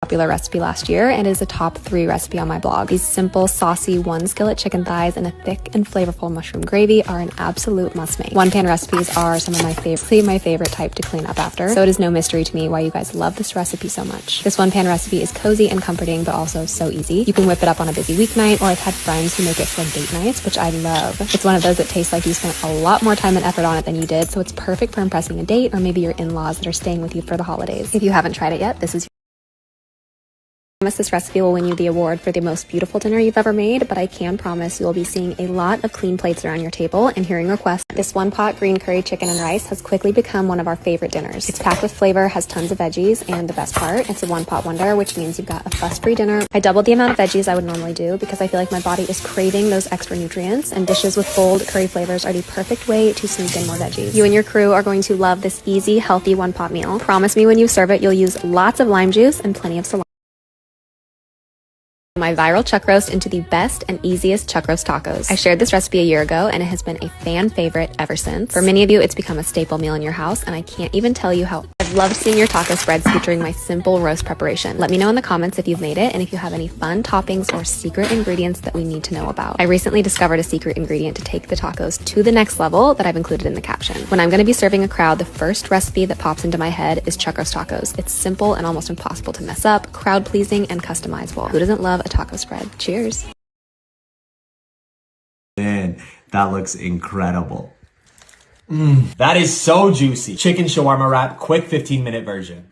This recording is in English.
popular recipe last year and is a top 3 recipe on my blog. These simple, saucy 1 skillet chicken thighs and a thick and flavorful mushroom gravy are an absolute must-make. One-pan recipes are some of my favorite type to clean up after, so it is no mystery to me why you guys love this recipe so much. This one-pan recipe is cozy and comforting, but also so easy. You can whip it up on a busy weeknight, or I've had friends who make it for date nights, which I love. It's one of those that tastes like you spent a lot more time and effort on it than you did, so it's perfect for impressing a date or maybe your in-laws that are staying with you for the holidays. If you haven't tried it yet, this is I promise this recipe will win you the award for the most beautiful dinner you've ever made, but I can promise you'll be seeing a lot of clean plates around your table and hearing requests. This one-pot green curry chicken and rice has quickly become one of our favorite dinners. It's packed with flavor, has tons of veggies, and the best part, it's a one-pot wonder, which means you've got a fuss-free dinner. I doubled the amount of veggies I would normally do because I feel like my body is craving those extra nutrients, and dishes with bold curry flavors are the perfect way to sneak in more veggies. You and your crew are going to love this easy, healthy one-pot meal. Promise me when you serve it, you'll use lots of lime juice and plenty of cilantro. My viral chuck roast into the best and easiest chuck roast tacos. I shared this recipe a year ago and it has been a fan favorite ever since. For many of you, it's become a staple meal in your house, and I can't even tell you how I've loved seeing your taco spreads featuring my simple roast preparation. Let me know in the comments if you've made it and if you have any fun toppings or secret ingredients that we need to know about. I recently discovered a secret ingredient to take the tacos to the next level that I've included in the caption. When I'm going to be serving a crowd, the first recipe that pops into my head is chuck roast tacos. It's simple and almost impossible to mess up, crowd pleasing, and customizable. Who doesn't love a taco spread? Cheers. Man, that looks incredible. That is so juicy. Chicken shawarma wrap, quick 15-minute version.